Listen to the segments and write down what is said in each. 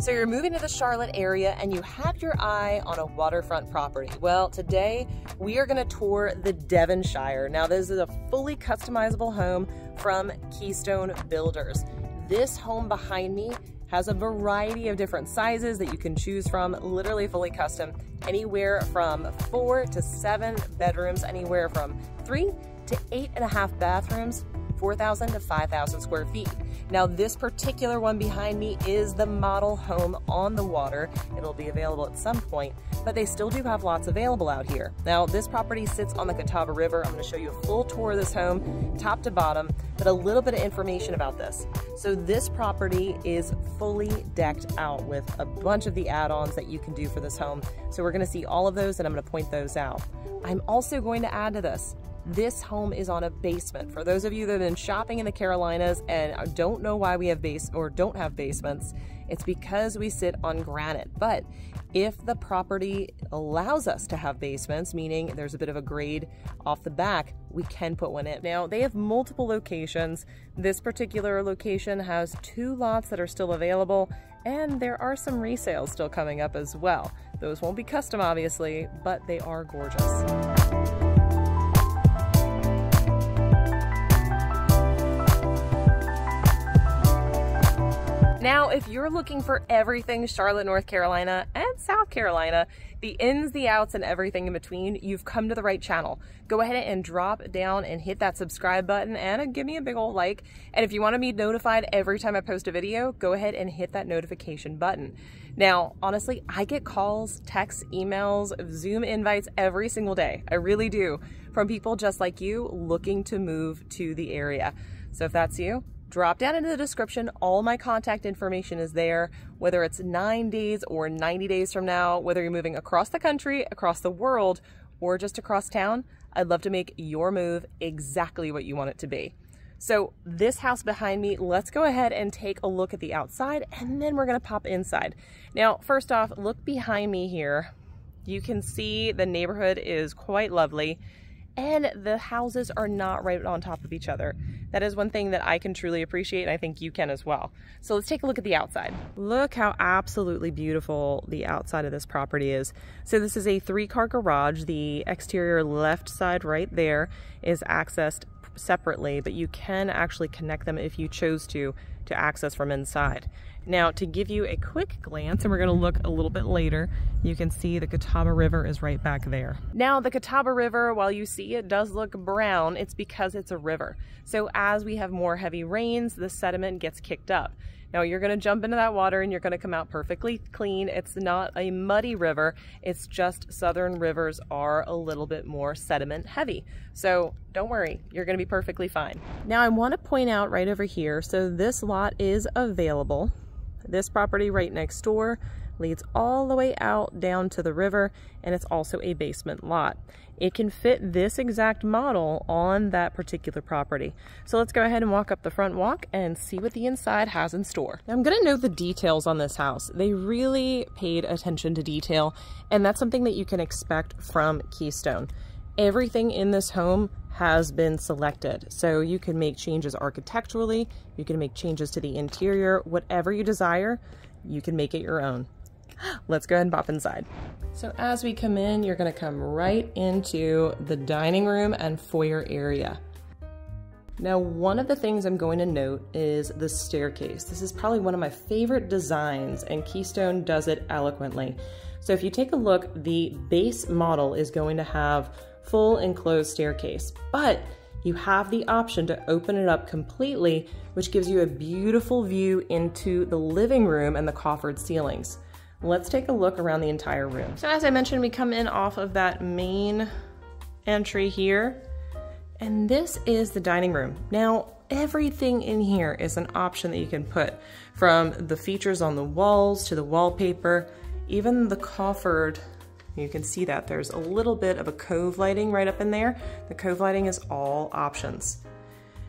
So you're moving to the Charlotte area and you have your eye on a waterfront property. Well, today we are going to tour the Devonshire. Now, this is a fully customizable home from Keystone Builders. This home behind me has a variety of different sizes that you can choose from, literally fully custom, anywhere from 4 to 7 bedrooms, anywhere from 3 to 8.5 bathrooms, 4,000 to 5,000 square feet. Now, this particular one behind me is the model home on the water. It'll be available at some point, but they still do have lots available out here. Now, this property sits on the Catawba River. I'm going to show you a full tour of this home, top to bottom, but a little bit of information about this. So this property is fully decked out with a bunch of the add-ons that you can do for this home. So we're going to see all of those and I'm going to point those out. I'm also going to add to this. This home is on a basement. For those of you that have been shopping in the Carolinas and don't know why we have don't have basements, it's because we sit on granite. But if the property allows us to have basements, meaning there's a bit of a grade off the back, we can put one in. Now, they have multiple locations. This particular location has 2 lots that are still available, and there are some resales still coming up as well. Those won't be custom, obviously, but they are gorgeous. Now, if you're looking for everything Charlotte, North Carolina and South Carolina, the ins, the outs, and everything in between, you've come to the right channel. Go ahead and drop down and hit that subscribe button and give me a big old like. And if you want to be notified every time I post a video, go ahead and hit that notification button. Now, honestly, I get calls, texts, emails, Zoom invites every single day. I really do, from people just like you looking to move to the area. So if that's you, drop down into the description. All my contact information is there, whether it's 9 days or 90 days from now, whether you're moving across the country, across the world, or just across town. I'd love to make your move exactly what you want it to be. So this house behind me, let's go ahead and take a look at the outside and then we're gonna pop inside. Now, first off, look behind me here. You can see the neighborhood is quite lovely. And the houses are not right on top of each other. That is one thing that I can truly appreciate, and I think you can as well. So let's take a look at the outside. Look how absolutely beautiful the outside of this property is. So this is a 3-car garage. The exterior left side right there is accessed separately, but you can actually connect them if you chose to access from inside. Now, to give you a quick glance, and we're going to look a little bit later, you can see the Catawba River is right back there. Now, the Catawba River, while you see it does look brown, it's because it's a river. So as we have more heavy rains, the sediment gets kicked up. Now, you're going to jump into that water and you're going to come out perfectly clean. It's not a muddy river. It's just southern rivers are a little bit more sediment heavy. So don't worry, you're going to be perfectly fine. Now, I want to point out right over here, so this lot is available. This property right next door leads all the way out down to the river, and it's also a basement lot. It can fit this exact model on that particular property. So let's go ahead and walk up the front walk and see what the inside has in store. Now, I'm going to note the details on this house. They really paid attention to detail, and that's something that you can expect from Keystone. Everything in this home has been selected. So you can make changes architecturally, you can make changes to the interior, whatever you desire, you can make it your own. Let's go ahead and pop inside. So as we come in, you're gonna come right into the dining room and foyer area. Now, one of the things I'm going to note is the staircase. This is probably one of my favorite designs, and Keystone does it eloquently. So if you take a look, the base model is going to have full enclosed staircase, but you have the option to open it up completely, which gives you a beautiful view into the living room and the coffered ceilings. Let's take a look around the entire room. So as I mentioned, we come in off of that main entry here, and this is the dining room. Now, everything in here is an option that you can put, from the features on the walls to the wallpaper, even the coffered. You can see that there's a little bit of a cove lighting right up in there. The cove lighting is all options.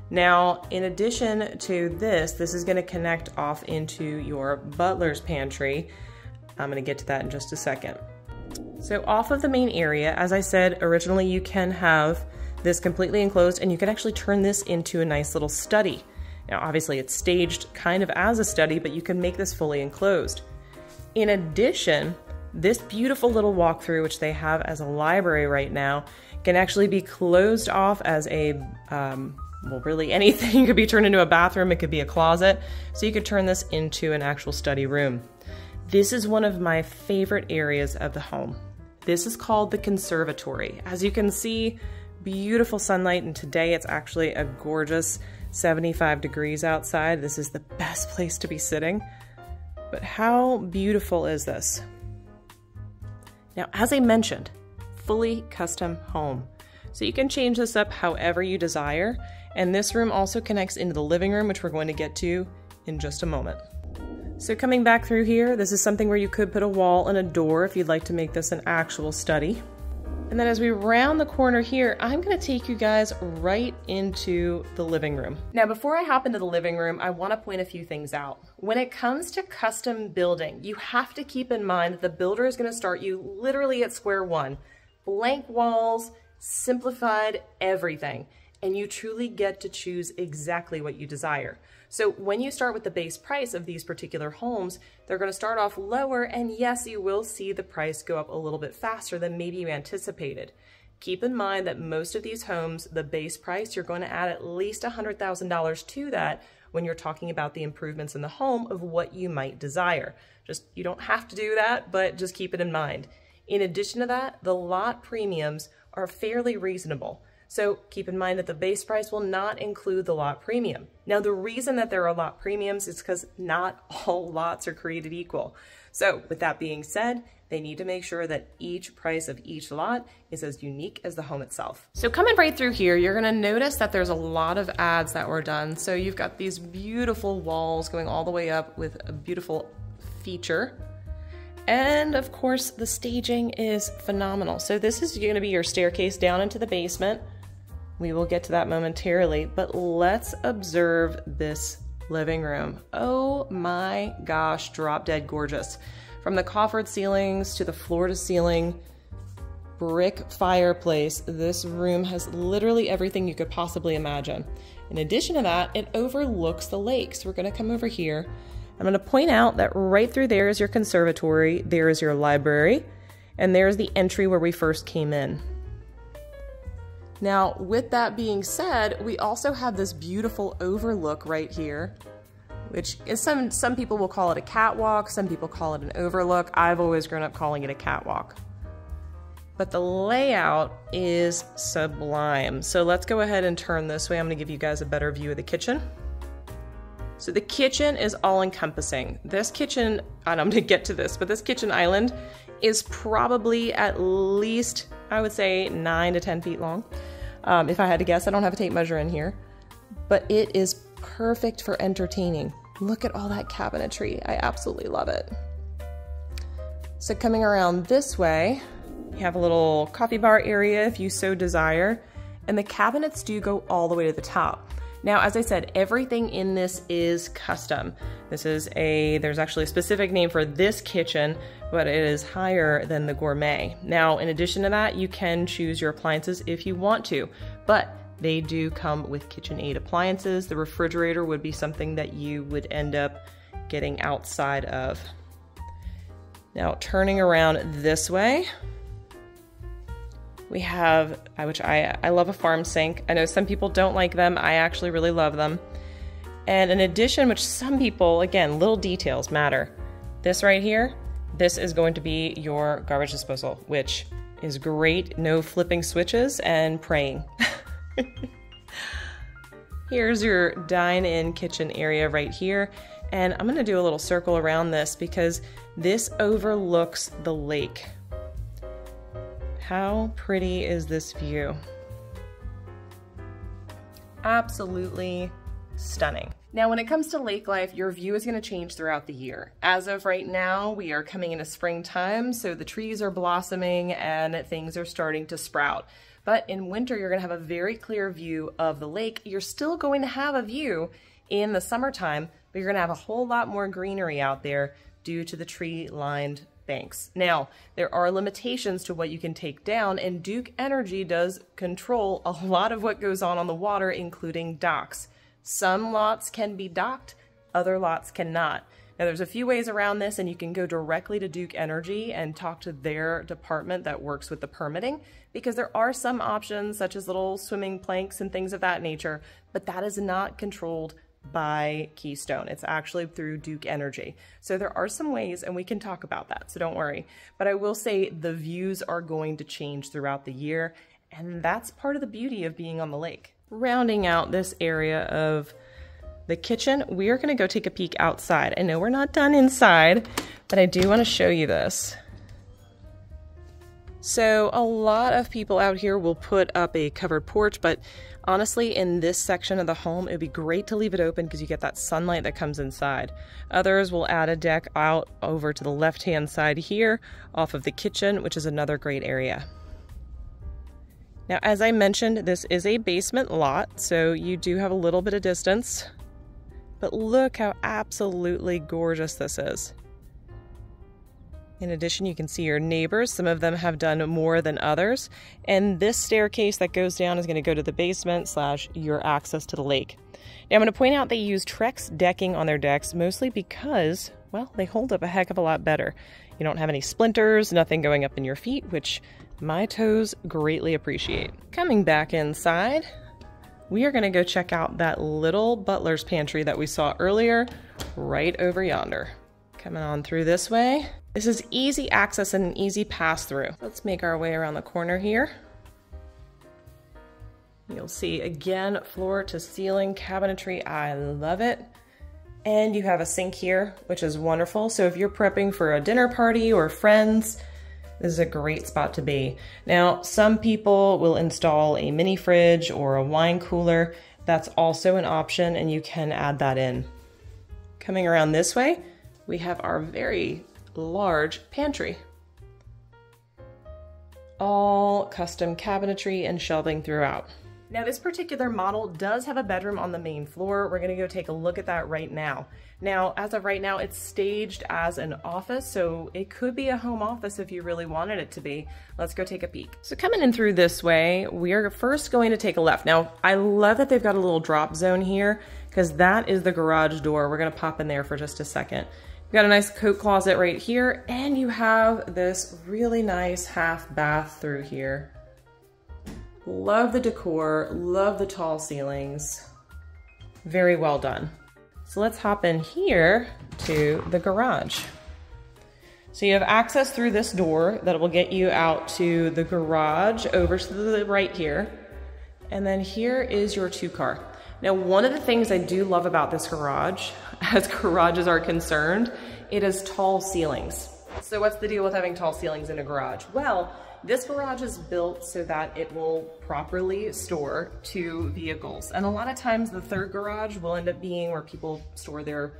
Now, in addition to this is going to connect off into your butler's pantry. I'm going to get to that in just a second. So off of the main area, as I said, originally you can have this completely enclosed, and you can actually turn this into a nice little study. Now, obviously it's staged kind of as a study, but you can make this fully enclosed. In addition, this beautiful little walkthrough, which they have as a library right now, can actually be closed off as a, well, really anything. It could be turned into a bathroom, it could be a closet, so you could turn this into an actual study room. This is one of my favorite areas of the home. This is called the conservatory. As you can see, beautiful sunlight, and today it's actually a gorgeous 75 degrees outside. This is the best place to be sitting. But how beautiful is this? Now, as I mentioned, fully custom home. So you can change this up however you desire. And this room also connects into the living room, which we're going to get to in just a moment. So coming back through here, this is something where you could put a wall and a door if you'd like to make this an actual study. And then as we round the corner here, I'm gonna take you guys right into the living room. Now, before I hop into the living room, I wanna point a few things out. When it comes to custom building, you have to keep in mind that the builder is gonna start you literally at square one. Blank walls, simplified everything, and you truly get to choose exactly what you desire. So when you start with the base price of these particular homes, they're going to start off lower, and yes, you will see the price go up a little bit faster than maybe you anticipated. Keep in mind that most of these homes, the base price, you're going to add at least $100,000 to that when you're talking about the improvements in the home of what you might desire. You don't have to do that, but just keep it in mind. In addition to that, the lot premiums are fairly reasonable. So keep in mind that the base price will not include the lot premium. Now, the reason that there are lot premiums is because not all lots are created equal. So with that being said, they need to make sure that each price of each lot is as unique as the home itself. So coming right through here, you're gonna notice that there's a lot of ads that were done. So you've got these beautiful walls going all the way up with a beautiful feature. And of course, the staging is phenomenal. So this is gonna be your staircase down into the basement. We will get to that momentarily, but let's observe this living room. Oh my gosh, drop dead gorgeous. From the coffered ceilings to the floor to ceiling, brick fireplace, this room has literally everything you could possibly imagine. In addition to that, it overlooks the lake. So we're gonna come over here. I'm gonna point out that right through there is your conservatory, there is your library, and there's the entry where we first came in. Now, with that being said, we also have this beautiful overlook right here, which is some people will call it a catwalk, some people call it an overlook. I've always grown up calling it a catwalk. But the layout is sublime. So let's go ahead and turn this way. I'm gonna give you guys a better view of the kitchen. So the kitchen is all encompassing. This kitchen, and I'm gonna get to this, but this kitchen island is probably at least, I would say, 9 to 10 feet long. If I had to guess, I don't have a tape measure in here, but it is perfect for entertaining. Look at all that cabinetry. I absolutely love it. So coming around this way, you have a little coffee bar area if you so desire, and the cabinets do go all the way to the top. Now, as I said, everything in this is custom. There's actually a specific name for this kitchen, but it is higher than the gourmet. Now, in addition to that, you can choose your appliances if you want to, but they do come with KitchenAid appliances. The refrigerator would be something that you would end up getting outside of. Now, turning around this way, we have, which I love a farm sink. I know some people don't like them. I actually really love them. And in addition, which some people, again, little details matter. This right here, this is going to be your garbage disposal, which is great. No flipping switches and praying. Here's your dine-in kitchen area right here. And I'm gonna do a little circle around this because this overlooks the lake. How pretty is this view? Absolutely stunning. Now, when it comes to lake life, your view is going to change throughout the year. As of right now, we are coming into springtime, so the trees are blossoming and things are starting to sprout. But in winter, you're going to have a very clear view of the lake. You're still going to have a view in the summertime, but you're going to have a whole lot more greenery out there due to the tree-lined banks. Now, there are limitations to what you can take down, and Duke Energy does control a lot of what goes on the water, including docks. Some lots can be docked, other lots cannot. Now there's a few ways around this, and you can go directly to Duke Energy and talk to their department that works with the permitting, because there are some options such as little swimming planks and things of that nature, but that is not controlled by Keystone. It's actually through Duke Energy. So there are some ways, and we can talk about that, so don't worry. But I will say the views are going to change throughout the year, and that's part of the beauty of being on the lake. Rounding out this area of the kitchen, we are going to go take a peek outside. I know we're not done inside, but I do want to show you this. So a lot of people out here will put up a covered porch, but honestly, in this section of the home, it would be great to leave it open because you get that sunlight that comes inside. Others will add a deck out over to the left-hand side here off of the kitchen, which is another great area. Now, as I mentioned, this is a basement lot, so you do have a little bit of distance, but look how absolutely gorgeous this is. In addition, you can see your neighbors. Some of them have done more than others. And this staircase that goes down is going to go to the basement / your access to the lake. Now, I'm going to point out they use Trex decking on their decks, mostly because, well, they hold up a heck of a lot better. You don't have any splinters, nothing going up in your feet, which my toes greatly appreciate. Coming back inside, we are going to go check out that little butler's pantry that we saw earlier, right over yonder. Coming on through this way. This is easy access and an easy pass through. Let's make our way around the corner here. You'll see again, floor to ceiling cabinetry. I love it. And you have a sink here, which is wonderful. So if you're prepping for a dinner party or friends, this is a great spot to be. Now, some people will install a mini fridge or a wine cooler. That's also an option, and you can add that in. Coming around this way, we have our very large pantry. All custom cabinetry and shelving throughout. Now, this particular model does have a bedroom on the main floor. We're gonna go take a look at that right now. Now, as of right now, it's staged as an office, so it could be a home office if you really wanted it to be. Let's go take a peek. So coming in through this way, we are first going to take a left. Now, I love that they've got a little drop zone here because that is the garage door. We're gonna pop in there for just a second. We've got a nice coat closet right here, and you have this really nice half bath through here. Love the decor, love the tall ceilings. Very well done. So let's hop in here to the garage. So you have access through this door that will get you out to the garage over to the right here. And then here is your 2-car. Now, one of the things I do love about this garage, as garages are concerned, it is tall ceilings. So what's the deal with having tall ceilings in a garage? Well, this garage is built so that it will properly store 2 vehicles. And a lot of times the third garage will end up being where people store their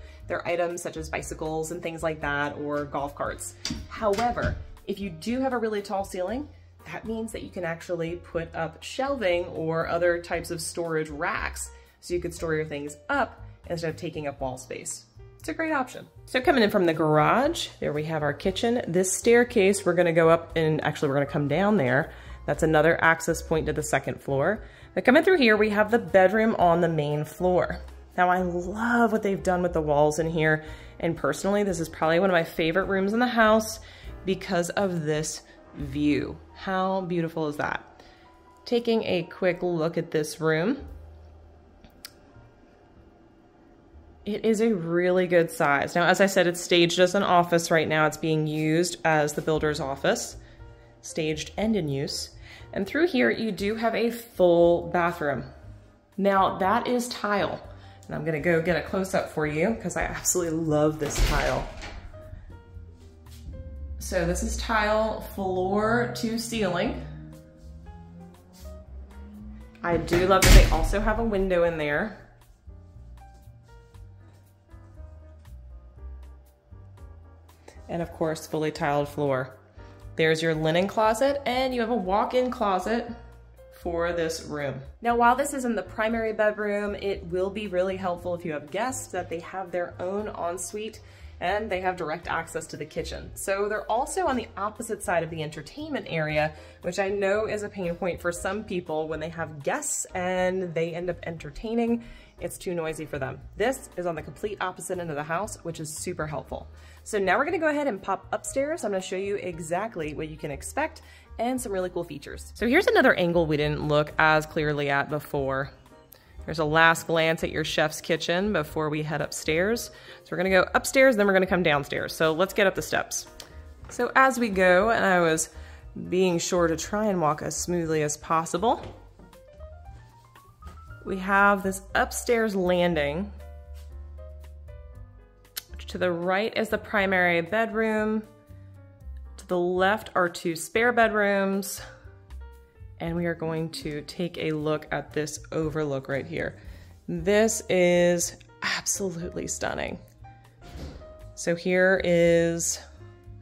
items such as bicycles and things like that, or golf carts. However, if you do have a really tall ceiling, that means that you can actually put up shelving or other types of storage racks. So you could store your things up instead of taking up wall space. It's a great option. So coming in from the garage, there we have our kitchen. This staircase, we're gonna go up and actually we're gonna come down there. That's another access point to the 2nd floor. But coming through here, we have the bedroom on the main floor. Now I love what they've done with the walls in here. And personally, this is probably one of my favorite rooms in the house because of this view. How beautiful is that? Taking a quick look at this room. It is a really good size. Now, as I said, it's staged as an office right now. It's being used as the builder's office, staged and in use. And through here, you do have a full bathroom. Now, that is tile. And I'm gonna go get a close-up for you because I absolutely love this tile. So this is tile floor to ceiling. I do love that they also have a window in there. And of course, fully tiled floor. There's your linen closet, and you have a walk-in closet for this room. Now, while this isn't the primary bedroom, it will be really helpful if you have guests that they have their own ensuite and they have direct access to the kitchen. So they're also on the opposite side of the entertainment area, which I know is a pain point for some people when they have guests and they end up entertaining it's too noisy for them. This is on the complete opposite end of the house, which is super helpful. So now we're gonna go ahead and pop upstairs. I'm gonna show you exactly what you can expect and some really cool features. So here's another angle we didn't look as clearly at before. There's a last glance at your chef's kitchen before we head upstairs. So we're gonna go upstairs, then we're gonna come downstairs. So let's get up the steps. So as we go, and I was being sure to try and walk as smoothly as possible, we have this upstairs landing. To the right is the primary bedroom. To the left are 2 spare bedrooms. And we are going to take a look at this overlook right here. This is absolutely stunning. So here is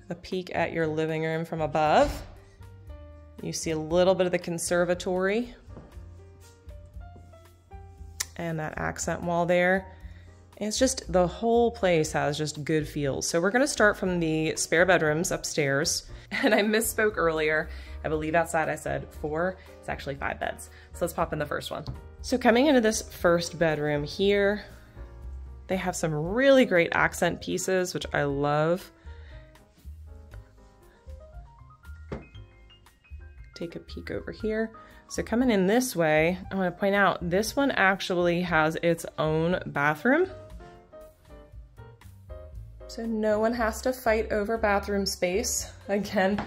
a peek at your living room from above. You see a little bit of the conservatory and that accent wall there. It's just, the whole place has just good feels. So we're gonna start from the spare bedrooms upstairs. And I misspoke earlier. I believe outside I said 4, it's actually 5 beds. So let's pop in the first one. So coming into this first bedroom here, they have some really great accent pieces, which I love. Take a peek over here. So coming in this way, I want to point out this one actually has its own bathroom. So no one has to fight over bathroom space. Again,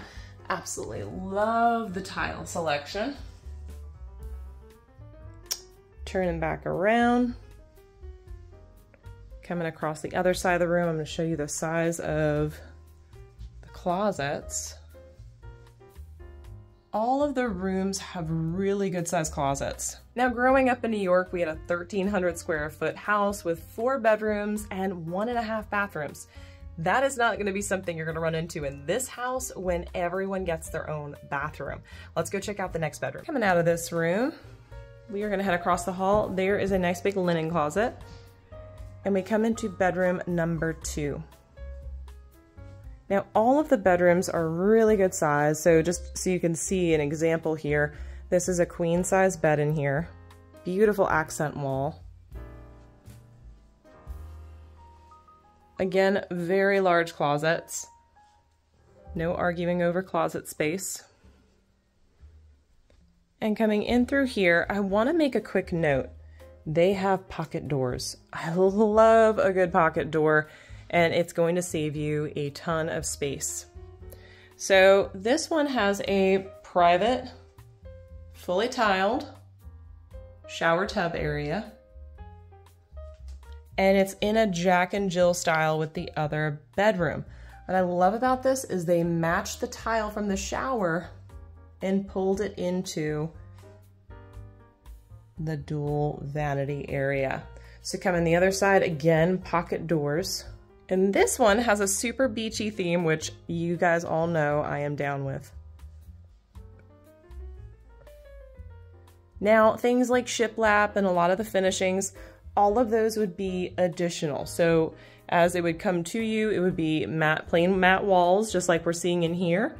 absolutely love the tile selection. Turning back around. Coming across the other side of the room, I'm going to show you the size of the closets. All of the rooms have really good sized closets. Now, growing up in New York, we had a 1,300 square foot house with 4 bedrooms and 1.5 bathrooms. That is not gonna be something you're gonna run into in this house when everyone gets their own bathroom. Let's go check out the next bedroom. Coming out of this room, we are gonna head across the hall. There is a nice big linen closet. And we come into bedroom number 2. Now, all of the bedrooms are really good size, so just so you can see an example here, this is a queen size bed in here. Beautiful accent wall. Again, very large closets. No arguing over closet space. And coming in through here, I want to make a quick note. They have pocket doors. I love a good pocket door, and it's going to save you a ton of space. So this one has a private, fully tiled shower tub area. And it's in a Jack and Jill style with the other bedroom. What I love about this is they matched the tile from the shower and pulled it into the dual vanity area. So come on the other side, again, pocket doors. And this one has a super beachy theme, which you guys all know I am down with. Now, things like shiplap and a lot of the finishings, all of those would be additional. So as it would come to you, it would be matte, plain matte walls, just like we're seeing in here.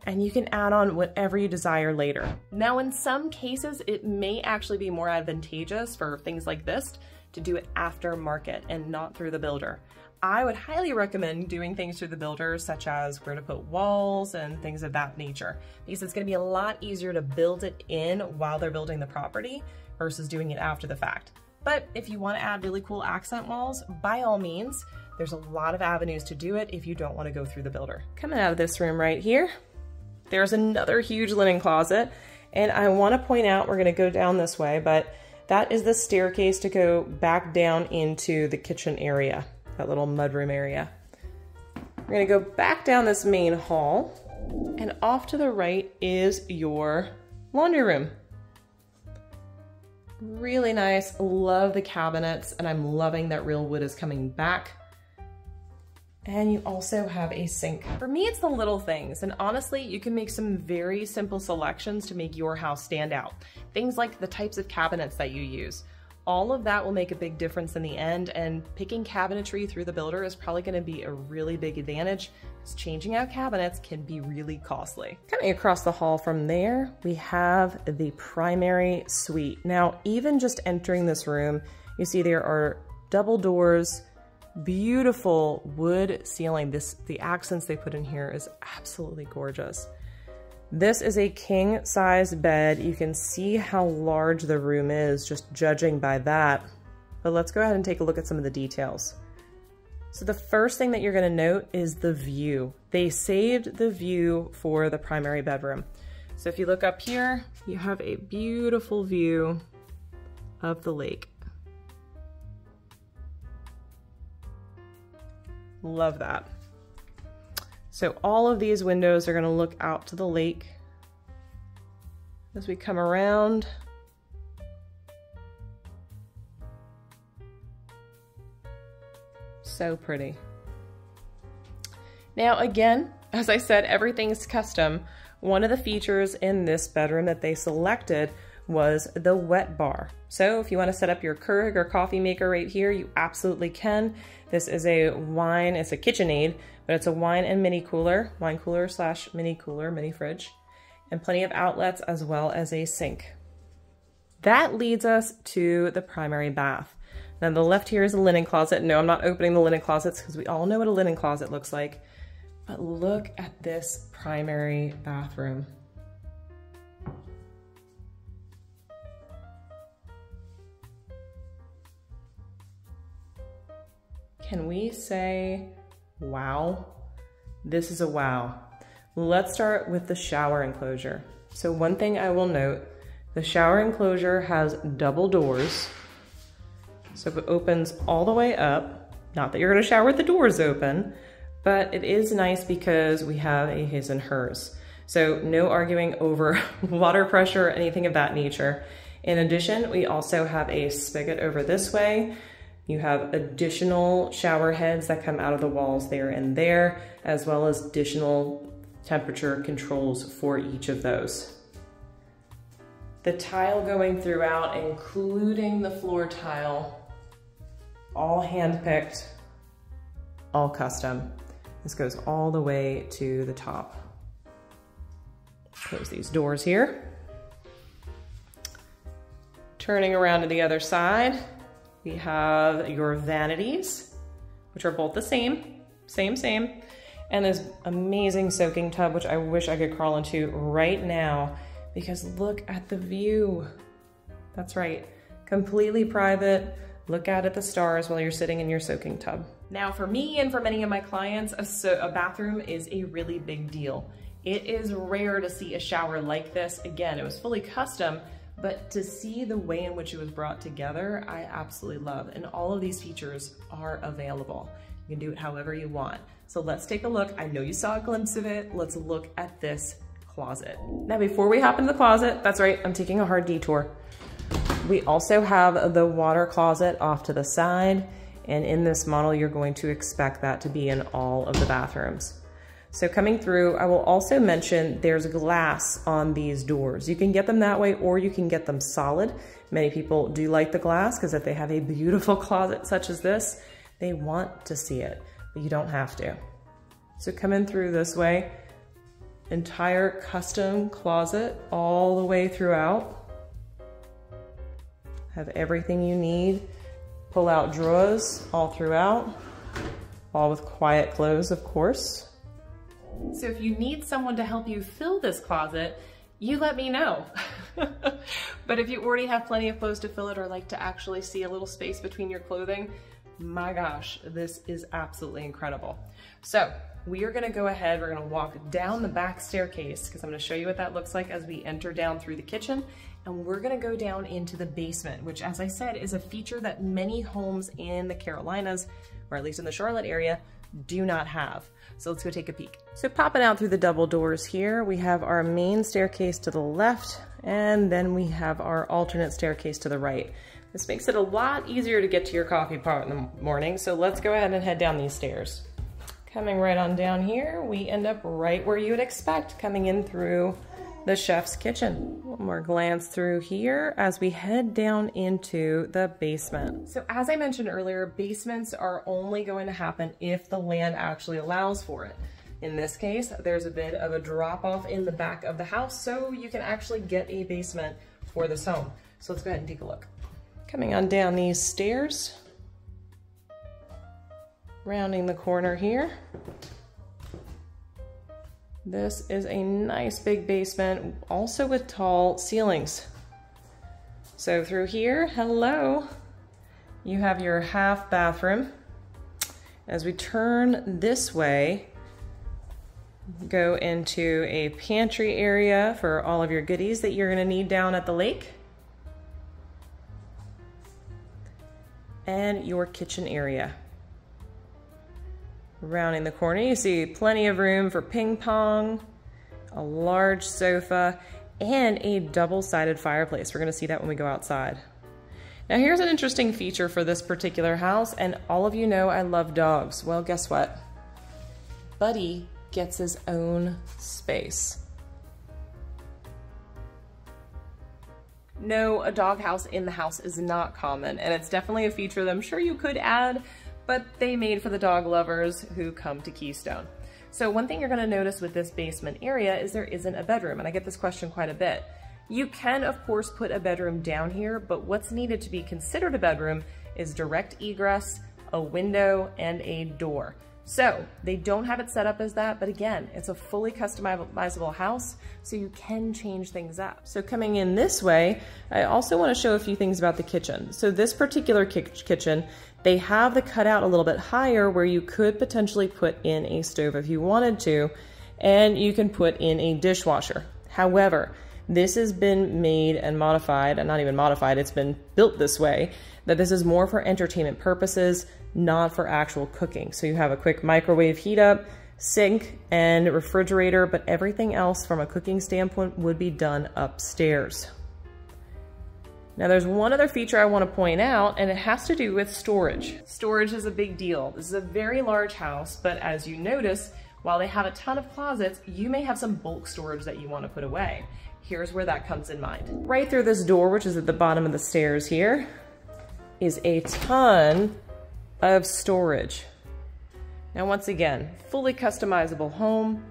And you can add on whatever you desire later. Now, in some cases, it may actually be more advantageous for things like this to do it after market and not through the builder. I would highly recommend doing things through the builder, such as where to put walls and things of that nature, because it's gonna be a lot easier to build it in while they're building the property versus doing it after the fact. But if you wanna add really cool accent walls, by all means, there's a lot of avenues to do it if you don't wanna go through the builder. Coming out of this room right here, there's another huge linen closet. And I wanna point out, we're gonna go down this way, but that is the staircase to go back down into the kitchen area. That little mudroom area. We're gonna go back down this main hall, and off to the right is your laundry room. Really nice, love the cabinets, and I'm loving that real wood is coming back. And you also have a sink. For me, it's the little things, and honestly, you can make some very simple selections to make your house stand out. Things like the types of cabinets that you use. All of that will make a big difference in the end, and picking cabinetry through the builder is probably going to be a really big advantage, because changing out cabinets can be really costly. Coming across the hall from there, we have the primary suite. Now, even just entering this room, You see there are double doors, beautiful wood ceiling. The accents they put in here is absolutely gorgeous. This is a king size bed. You can see how large the room is just judging by that. But let's go ahead and take a look at some of the details. So the first thing that you're going to note is the view. They saved the view for the primary bedroom. So if you look up here, you have a beautiful view of the lake. Love that. So all of these windows are going to look out to the lake. As we come around, so pretty. Now again, as I said, everything's custom. One of the features in this bedroom that they selected was the wet bar. So if you want to set up your Keurig or coffee maker right here, you absolutely can. This is a wine, it's a KitchenAid, but it's a wine and mini cooler, wine cooler slash mini cooler, mini fridge, and plenty of outlets as well as a sink. That leads us to the primary bath. Now the left here is a linen closet. No, I'm not opening the linen closets because we all know what a linen closet looks like. But look at this primary bathroom. Can we say, wow? This is a wow. Let's start with the shower enclosure. So one thing I will note, the shower enclosure has double doors. So it opens all the way up. Not that you're gonna shower with the doors open, but it is nice because we have a his and hers. So no arguing over water pressure or anything of that nature. In addition, we also have a spigot over this way. You have additional shower heads that come out of the walls there and there, as well as additional temperature controls for each of those. The tile going throughout, including the floor tile, all hand-picked, all custom. This goes all the way to the top. Close these doors here. Turning around to the other side, we have your vanities, which are both the same, and this amazing soaking tub, which I wish I could crawl into right now, because look at the view. That's right, completely private. Look out at the stars while you're sitting in your soaking tub. Now for me and for many of my clients, a bathroom is a really big deal. It is rare to see a shower like this. Again, it was fully custom, but to see the way in which it was brought together, I absolutely love. And all of these features are available. You can do it however you want. So let's take a look. I know you saw a glimpse of it. Let's look at this closet. Now, before we hop into the closet, that's right, I'm taking a hard detour. We also have the water closet off to the side. And in this model, you're going to expect that to be in all of the bathrooms. So coming through, I will also mention there's glass on these doors. You can get them that way, or you can get them solid. Many people do like the glass because if they have a beautiful closet such as this, they want to see it, but you don't have to. So coming through this way, entire custom closet all the way throughout. Have everything you need. Pull out drawers all throughout, all with quiet close, of course. So if you need someone to help you fill this closet, you let me know. But if you already have plenty of clothes to fill it or like to actually see a little space between your clothing, my gosh, this is absolutely incredible. So we are gonna go ahead, we're gonna walk down the back staircase because I'm gonna show you what that looks like as we enter down through the kitchen. And we're gonna go down into the basement, which, as I said, is a feature that many homes in the Carolinas, or at least in the Charlotte area, do not have. So let's go take a peek. So popping out through the double doors here, we have our main staircase to the left, and then we have our alternate staircase to the right. This makes it a lot easier to get to your coffee pot in the morning, so let's go ahead and head down these stairs. Coming right on down here, we end up right where you would expect, coming in through the chef's kitchen. One more glance through here as we head down into the basement. So as I mentioned earlier, basements are only going to happen if the land actually allows for it. In this case, there's a bit of a drop off in the back of the house, so you can actually get a basement for this home. So let's go ahead and take a look. Coming on down these stairs, rounding the corner here. This is a nice big basement, also with tall ceilings. So through here, hello, you have your half bathroom. As we turn this way, go into a pantry area for all of your goodies that you're gonna need down at the lake. And your kitchen area. Rounding the corner, you see plenty of room for ping pong, a large sofa, and a double-sided fireplace. We're gonna see that when we go outside. Now here's an interesting feature for this particular house, and all of you know I love dogs. Well, guess what? Buddy gets his own space. No, a doghouse in the house is not common, and it's definitely a feature that I'm sure you could add, but they made for the dog lovers who come to Keystone. So one thing you're gonna notice with this basement area is there isn't a bedroom, and I get this question quite a bit. You can, of course, put a bedroom down here, but what's needed to be considered a bedroom is direct egress, a window, and a door. So they don't have it set up as that, but again, it's a fully customizable house, so you can change things up. So coming in this way, I also want to show a few things about the kitchen. So this particular kitchen, they have the cutout a little bit higher where you could potentially put in a stove if you wanted to, and you can put in a dishwasher. However, this has been made and modified, and not even modified, it's been built this way, that this is more for entertainment purposes, not for actual cooking. So you have a quick microwave heat up, sink, and refrigerator, but everything else from a cooking standpoint would be done upstairs. Now there's one other feature I want to point out, and it has to do with storage. Storage is a big deal. This is a very large house, but as you notice, while they have a ton of closets, you may have some bulk storage that you want to put away. Here's where that comes in mind. Right through this door, which is at the bottom of the stairs here, is a ton of storage. Now once again, fully customizable home.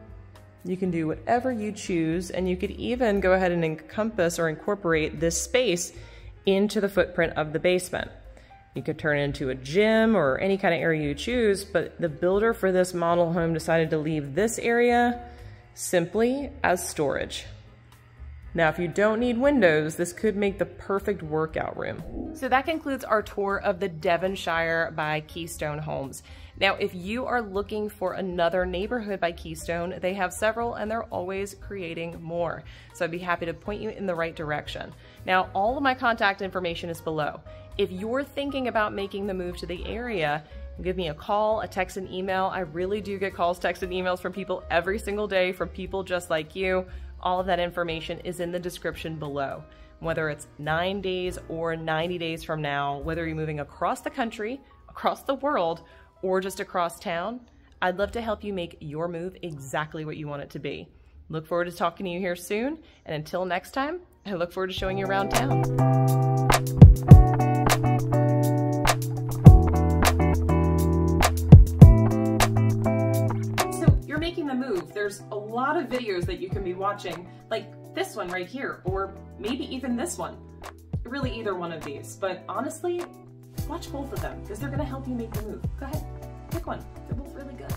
You can do whatever you choose, and you could even go ahead and encompass or incorporate this space into the footprint of the basement. You could turn it into a gym or any kind of area you choose, but the builder for this model home decided to leave this area simply as storage. Now, if you don't need windows, this could make the perfect workout room. So that concludes our tour of the Devonshire by Keystone homes. Now, if you are looking for another neighborhood by Keystone, they have several and they're always creating more. So I'd be happy to point you in the right direction. Now, all of my contact information is below. If you're thinking about making the move to the area, give me a call, a text, and email. I really do get calls, texts, and emails from people every single day, from people just like you. All of that information is in the description below. Whether it's 9 days or 90 days from now, whether you're moving across the country, across the world, or just across town, I'd love to help you make your move exactly what you want it to be. Look forward to talking to you here soon, and until next time, I look forward to showing you around town. Making the move, there's a lot of videos that you can be watching, like this one right here, or maybe even this one. Really either one of these, but honestly, watch both of them because they're going to help you make the move. Go ahead, pick one. They're both really good.